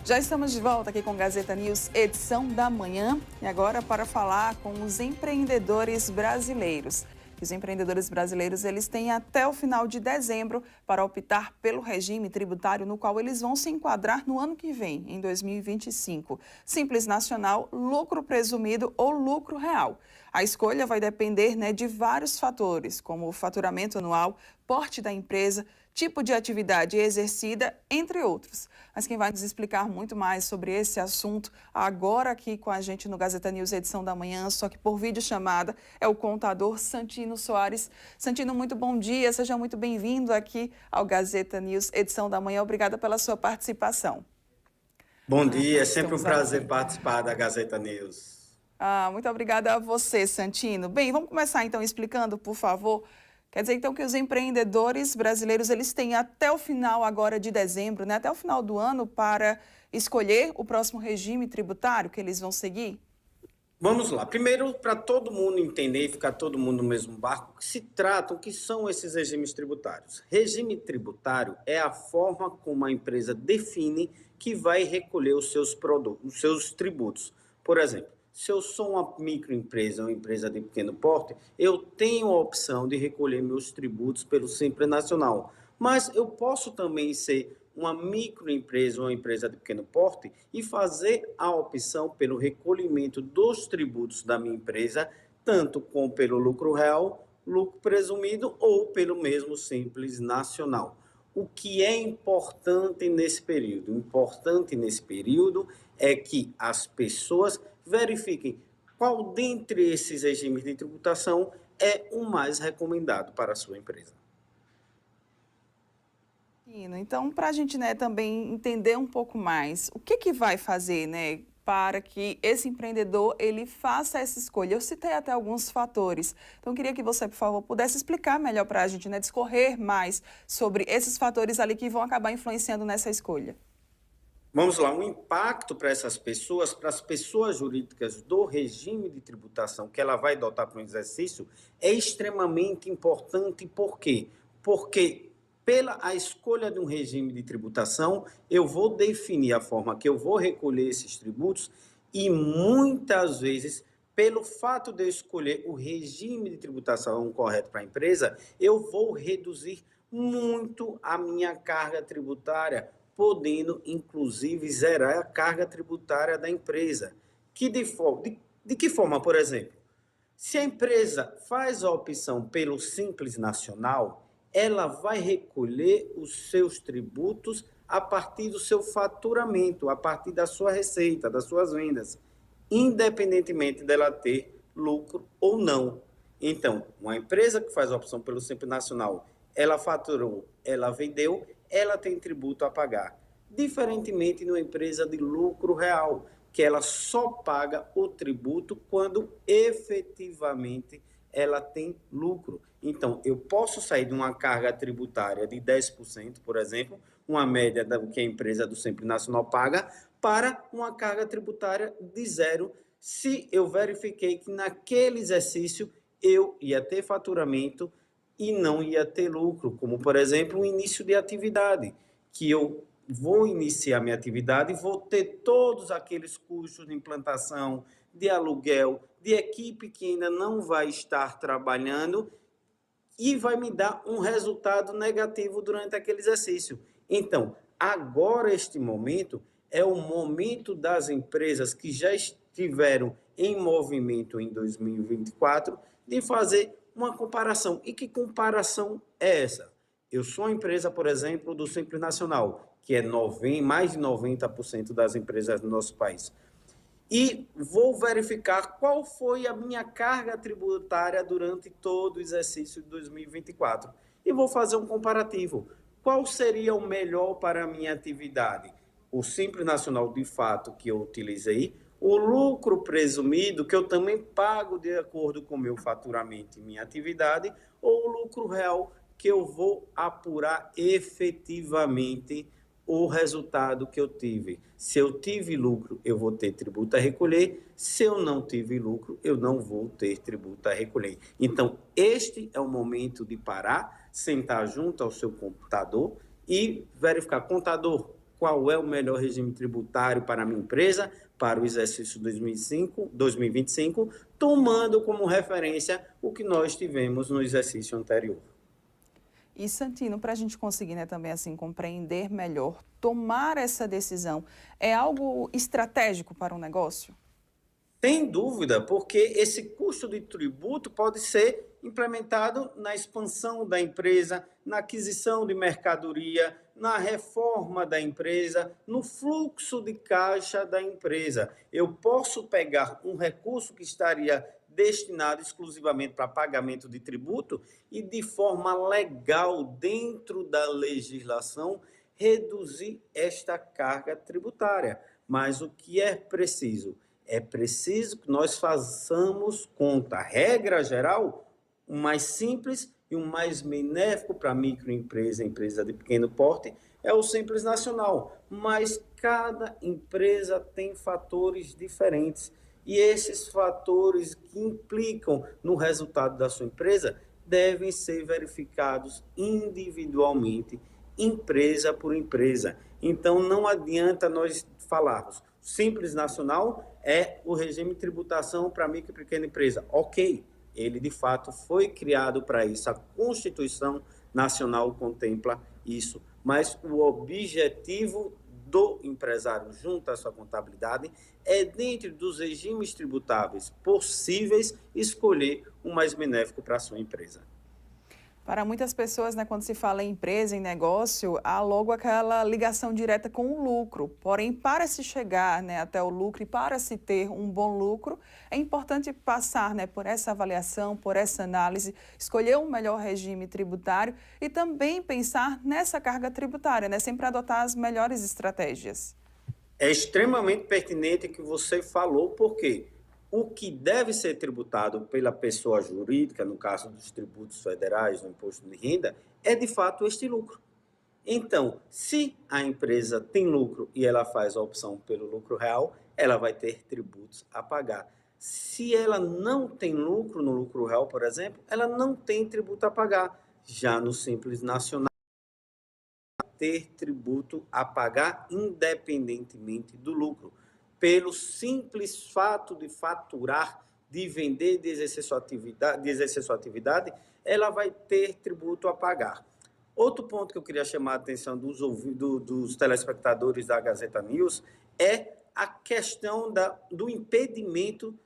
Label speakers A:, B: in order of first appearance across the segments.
A: Já estamos de volta aqui com Gazeta News, edição da manhã, e agora para falar com os empreendedores brasileiros. Os empreendedores brasileiros, eles têm até o final de dezembro para optar pelo regime tributário no qual eles vão se enquadrar no ano que vem, em 2025. Simples Nacional, lucro presumido ou lucro real. A escolha vai depender, de vários fatores, como o faturamento anual, porte da empresa, tipo de atividade exercida, entre outros. Mas quem vai nos explicar muito mais sobre esse assunto agora aqui com a gente no Gazeta News, edição da manhã, só que por videochamada, é o contador Santino Soares. Santino, muito bom dia, seja muito bem-vindo aqui ao Gazeta News, edição da manhã. Obrigada pela sua participação.
B: Bom dia, é sempre um prazer participar da Gazeta News.
A: Muito obrigada a você, Santino. Bem, vamos começar então explicando, por favor. Quer dizer, então, que os empreendedores brasileiros, eles têm até o final agora de dezembro, até o final do ano, para escolher o próximo regime tributário que eles vão seguir?
B: Vamos lá. Primeiro, para todo mundo entender e ficar todo mundo no mesmo barco, o que são esses regimes tributários? Regime tributário é a forma como a empresa define que vai recolher os seus produtos, os seus tributos. Por exemplo, se eu sou uma microempresa, uma empresa de pequeno porte, eu tenho a opção de recolher meus tributos pelo Simples Nacional. Mas eu posso também ser uma microempresa ou uma empresa de pequeno porte e fazer a opção pelo recolhimento dos tributos da minha empresa, tanto com pelo lucro real, lucro presumido ou pelo mesmo Simples Nacional. O que é importante nesse período? O importante nesse período é que as pessoas verifiquem qual dentre esses regimes de tributação é o mais recomendado para a sua empresa.
A: Então, para a gente também entender um pouco mais, o que vai fazer para que esse empreendedor ele faça essa escolha? Eu citei até alguns fatores, então eu queria que você, por favor, pudesse explicar melhor para a gente, discorrer mais sobre esses fatores ali que vão acabar influenciando nessa escolha.
B: Vamos lá, o impacto para essas pessoas, para as pessoas jurídicas do regime de tributação que ela vai adotar para um exercício, é extremamente importante. Por quê? Porque pela a escolha de um regime de tributação, eu vou definir a forma que eu vou recolher esses tributos e muitas vezes, pelo fato de eu escolher o regime de tributação correto para a empresa, eu vou reduzir muito a minha carga tributária, podendo, inclusive, zerar a carga tributária da empresa. De que forma, por exemplo? Se a empresa faz a opção pelo Simples Nacional, ela vai recolher os seus tributos a partir do seu faturamento, a partir da sua receita, das suas vendas, independentemente dela ter lucro ou não. Então, uma empresa que faz a opção pelo Simples Nacional, ela faturou, ela vendeu, ela tem tributo a pagar. Diferentemente de uma empresa de lucro real, que ela só paga o tributo quando efetivamente ela tem lucro. Então, eu posso sair de uma carga tributária de 10%, por exemplo, uma média do que a empresa do Simples Nacional paga, para uma carga tributária de zero, se eu verifiquei que naquele exercício eu ia ter faturamento e não ia ter lucro, como, por exemplo, o início de atividade, que eu vou iniciar minha atividade e vou ter todos aqueles custos de implantação, de aluguel, de equipe que ainda não vai estar trabalhando e vai me dar um resultado negativo durante aquele exercício. Então, agora este momento é o momento das empresas que já estiveram em movimento em 2024 de fazer uma comparação. E que comparação é essa? Eu sou uma empresa, por exemplo, do Simples Nacional, que é mais de 90% das empresas do nosso país. E vou verificar qual foi a minha carga tributária durante todo o exercício de 2024. E vou fazer um comparativo. Qual seria o melhor para a minha atividade? O Simples Nacional, de fato, que eu utilizei, o lucro presumido, que eu também pago de acordo com o meu faturamento e minha atividade, ou o lucro real, que eu vou apurar efetivamente o resultado que eu tive. Se eu tive lucro, eu vou ter tributo a recolher. Se eu não tive lucro, eu não vou ter tributo a recolher. Então, este é o momento de parar, sentar junto ao seu computador e verificar, contador, qual é o melhor regime tributário para a minha empresa, para o exercício 2025, tomando como referência o que nós tivemos no exercício anterior.
A: E, Santino, para a gente conseguir, né, também assim, compreender melhor, tomar essa decisão, é algo estratégico para um negócio?
B: Sem dúvida, porque esse custo de tributo pode ser implementado na expansão da empresa, na aquisição de mercadoria, na reforma da empresa, no fluxo de caixa da empresa. Eu posso pegar um recurso que estaria destinado exclusivamente para pagamento de tributo e, de forma legal, dentro da legislação, reduzir esta carga tributária. Mas o que é preciso? É preciso que nós façamos conta, regra geral, o mais simples e o mais benéfico para a microempresa, empresa de pequeno porte, é o Simples Nacional. Mas cada empresa tem fatores diferentes e esses fatores que implicam no resultado da sua empresa devem ser verificados individualmente, empresa por empresa. Então, não adianta nós falarmos Simples Nacional é o regime de tributação para micro e pequena empresa. Ok, ele de fato foi criado para isso. A Constituição Nacional contempla isso. Mas o objetivo do empresário junto à sua contabilidade é, dentro dos regimes tributáveis possíveis, escolher o mais benéfico para a sua empresa.
A: Para muitas pessoas, né, quando se fala em empresa, em negócio, há logo aquela ligação direta com o lucro. Porém, para se chegar, né, até o lucro e para se ter um bom lucro, é importante passar, né, por essa avaliação, por essa análise, escolher um melhor regime tributário e também pensar nessa carga tributária, né, sempre adotar as melhores estratégias.
B: É extremamente pertinente o que você falou, porque o que deve ser tributado pela pessoa jurídica, no caso dos tributos federais, do imposto de renda, é de fato este lucro. Então, se a empresa tem lucro e ela faz a opção pelo lucro real, ela vai ter tributos a pagar. Se ela não tem lucro no lucro real, por exemplo, ela não tem tributo a pagar. Já no Simples Nacional, ter tributo a pagar independentemente do lucro. Pelo simples fato de faturar, de vender, de exercer sua atividade, ela vai ter tributo a pagar. Outro ponto que eu queria chamar a atenção dos telespectadores da Gazeta News é a questão do impedimento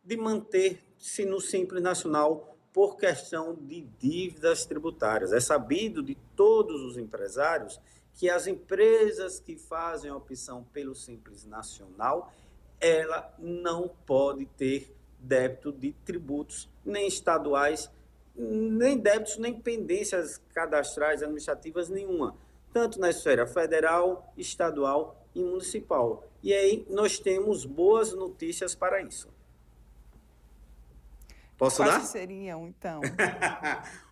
B: de manter-se no Simples Nacional por questão de dívidas tributárias. É sabido de todos os empresários que as empresas que fazem a opção pelo Simples Nacional, ela não pode ter débito de tributos, nem estaduais, nem débitos, nem pendências cadastrais administrativas nenhuma, tanto na esfera federal, estadual e municipal. E aí nós temos boas notícias para isso. Posso dar?
A: Quais seriam, então?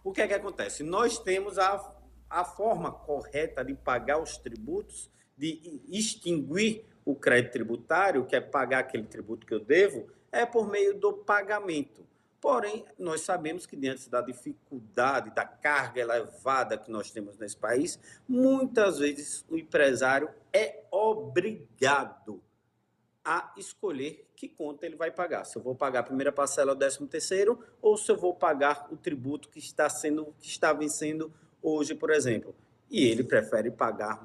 B: O que é que acontece? Nós temos a forma correta de pagar os tributos, de extinguir o crédito tributário, que é pagar aquele tributo que eu devo, é por meio do pagamento. Porém, nós sabemos que diante da dificuldade, da carga elevada que nós temos nesse país, muitas vezes o empresário é obrigado a escolher que conta ele vai pagar. Se eu vou pagar a primeira parcela do 13º ou se eu vou pagar o tributo que está vencendo hoje, por exemplo. E ele prefere pagar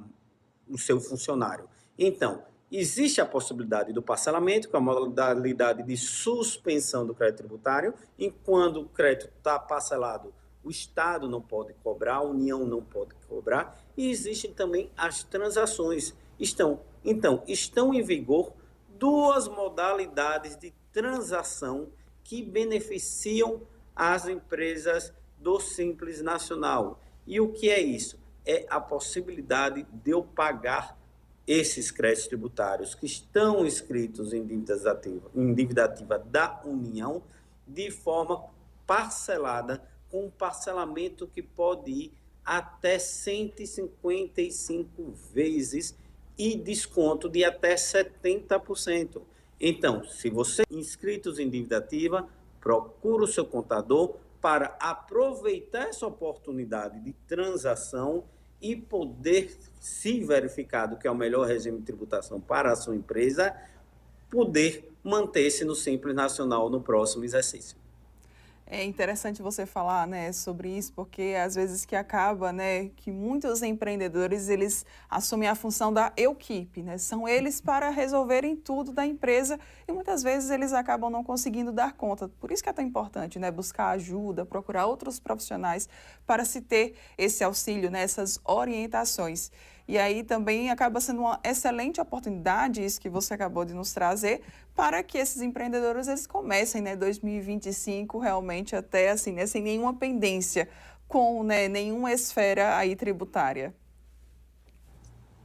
B: o seu funcionário. Então, existe a possibilidade do parcelamento, com a modalidade de suspensão do crédito tributário, enquanto o crédito está parcelado, o Estado não pode cobrar, a União não pode cobrar, e existem também as transações. Estão em vigor duas modalidades de transação que beneficiam as empresas do Simples Nacional. E o que é isso? É a possibilidade de eu pagar esses créditos tributários que estão inscritos em dívida ativa da União de forma parcelada, com um parcelamento que pode ir até 155 vezes e desconto de até 70%. Então, se você é inscrito em dívida ativa, procure o seu contador para aproveitar essa oportunidade de transação e poder, se verificado que é o melhor regime de tributação para a sua empresa, poder manter-se no Simples Nacional no próximo exercício.
A: É interessante você falar, né, sobre isso, porque às vezes que acaba, né, que muitos empreendedores, eles assumem a função da equipe, né, são eles para resolverem tudo da empresa e muitas vezes eles acabam não conseguindo dar conta. Por isso que é tão importante, né, buscar ajuda, procurar outros profissionais para se ter esse auxílio, né, essas orientações. E aí também acaba sendo uma excelente oportunidade, isso que você acabou de nos trazer, para que esses empreendedores eles comecem, né, 2025 realmente até assim, né, sem nenhuma pendência com, né, nenhuma esfera aí tributária.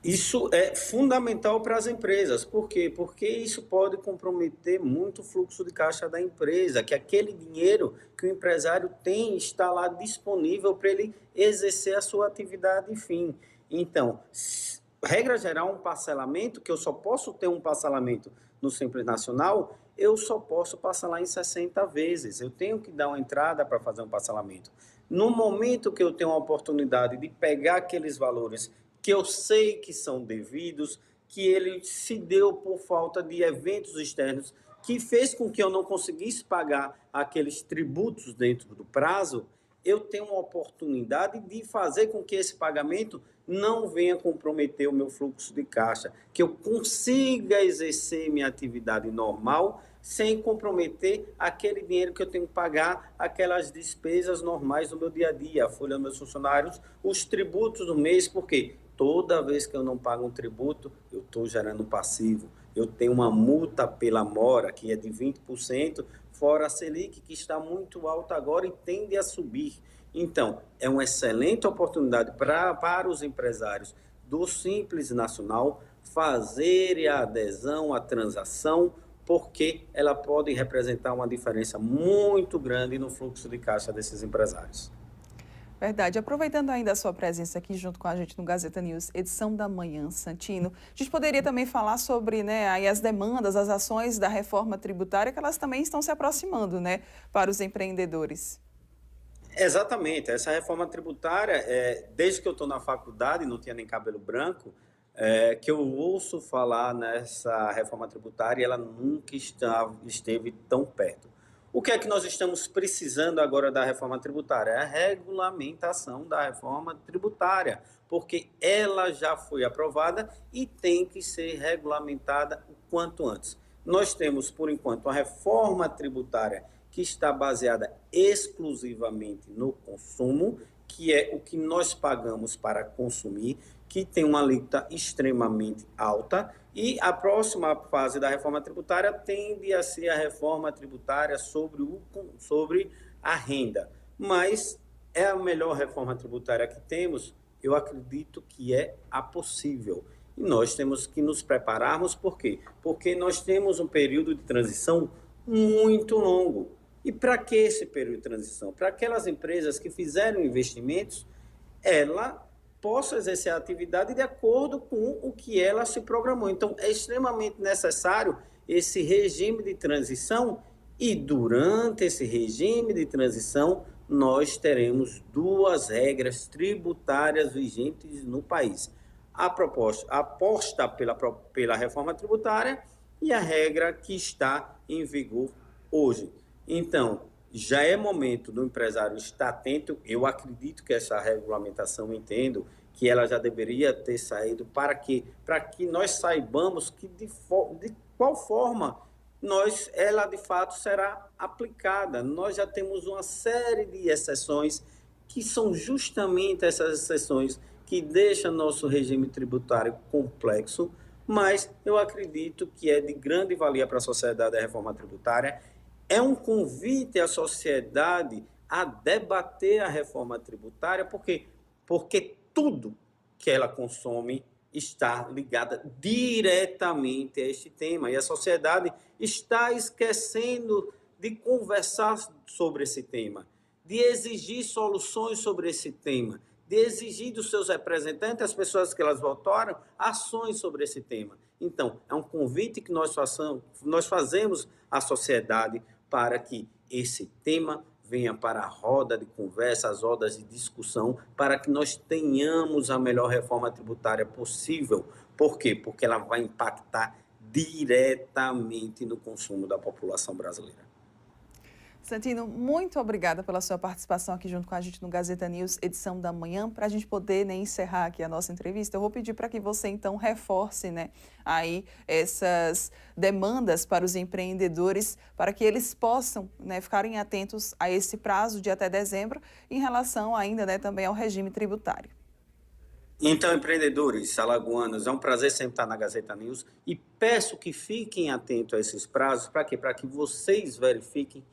B: Isso é fundamental para as empresas. Por quê? Porque isso pode comprometer muito o fluxo de caixa da empresa, que aquele dinheiro que o empresário tem está lá disponível para ele exercer a sua atividade, enfim. Então, regra geral, um parcelamento, que eu só posso ter um parcelamento no Simples Nacional, eu só posso parcelar em 60 vezes. Eu tenho que dar uma entrada para fazer um parcelamento. No momento que eu tenho a oportunidade de pegar aqueles valores que eu sei que são devidos, que ele se deu por falta de eventos externos, que fez com que eu não conseguisse pagar aqueles tributos dentro do prazo, eu tenho uma oportunidade de fazer com que esse pagamento não venha comprometer o meu fluxo de caixa, que eu consiga exercer minha atividade normal sem comprometer aquele dinheiro que eu tenho que pagar, aquelas despesas normais do meu dia a dia, a folha dos meus funcionários, os tributos do mês, porque toda vez que eu não pago um tributo, eu estou gerando passivo. Eu tenho uma multa pela mora, que é de 20%, fora a Selic, que está muito alta agora e tende a subir. Então, é uma excelente oportunidade para os empresários do Simples Nacional fazerem a adesão à transação, porque ela pode representar uma diferença muito grande no fluxo de caixa desses empresários.
A: Verdade. Aproveitando ainda a sua presença aqui junto com a gente no Gazeta News, edição da manhã, Santino, a gente poderia também falar sobre, né, aí as demandas, as ações da reforma tributária, que elas também estão se aproximando, né, para os empreendedores.
B: Exatamente. Essa reforma tributária, desde que eu estou na faculdade, não tinha nem cabelo branco, que eu ouço falar nessa reforma tributária e ela nunca esteve tão perto. O que é que nós estamos precisando agora da reforma tributária? É a regulamentação da reforma tributária, porque ela já foi aprovada e tem que ser regulamentada o quanto antes. Nós temos, por enquanto, a reforma tributária que está baseada exclusivamente no consumo, que é o que nós pagamos para consumir, que tem uma alíquota extremamente alta, e a próxima fase da reforma tributária tende a ser a reforma tributária sobre a renda. Mas é a melhor reforma tributária que temos? Eu acredito que é a possível. E nós temos que nos prepararmos, por quê? Porque nós temos um período de transição muito longo. E para que esse período de transição? Para aquelas empresas que fizeram investimentos, ela possa exercer a atividade de acordo com o que ela se programou. Então, é extremamente necessário esse regime de transição e, durante esse regime de transição, nós teremos duas regras tributárias vigentes no país. A aposta pela reforma tributária e a regra que está em vigor hoje. Então, já é momento do empresário estar atento. Eu acredito que essa regulamentação, entendo que ela já deveria ter saído para que nós saibamos que de qual forma ela de fato será aplicada. Nós já temos uma série de exceções que são justamente essas exceções que deixam nosso regime tributário complexo, mas eu acredito que é de grande valia para a sociedade a reforma tributária. É um convite à sociedade a debater a reforma tributária, porque tudo que ela consome está ligada diretamente a este tema. E a sociedade está esquecendo de conversar sobre esse tema, de exigir soluções sobre esse tema, de exigir dos seus representantes, as pessoas que elas votaram, ações sobre esse tema. Então, é um convite que nós fazemos à sociedade para que esse tema venha para a roda de conversa, as rodas de discussão, para que nós tenhamos a melhor reforma tributária possível. Por quê? Porque ela vai impactar diretamente no consumo da população brasileira.
A: Santino, muito obrigada pela sua participação aqui junto com a gente no Gazeta News, edição da manhã. Para a gente poder, né, encerrar aqui a nossa entrevista, eu vou pedir para que você, então, reforce, né, aí essas demandas para os empreendedores, para que eles possam, né, ficarem atentos a esse prazo de até dezembro, em relação ainda, né, também ao regime tributário.
B: Então, empreendedores alagoanos, é um prazer sempre estar na Gazeta News e peço que fiquem atentos a esses prazos. Para quê? Para que vocês verifiquem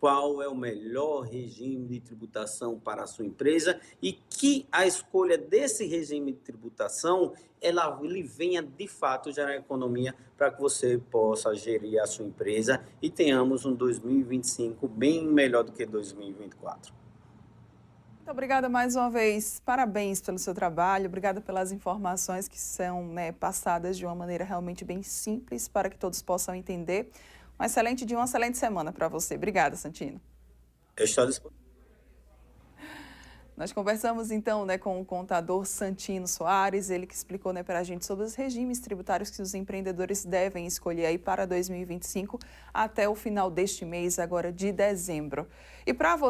B: qual é o melhor regime de tributação para a sua empresa e que a escolha desse regime de tributação ele venha de fato gerar economia para que você possa gerir a sua empresa e tenhamos um 2025 bem melhor do que 2024.
A: Muito obrigada mais uma vez, parabéns pelo seu trabalho, obrigada pelas informações que são, né, passadas de uma maneira realmente bem simples para que todos possam entender. Um excelente dia, uma excelente semana para você. Obrigada, Santino.
B: Eu estou disponível.
A: Nós conversamos então, né, com o contador Santino Soares, ele que explicou, né, para a gente sobre os regimes tributários que os empreendedores devem escolher aí para 2025 até o final deste mês, agora de dezembro. E para você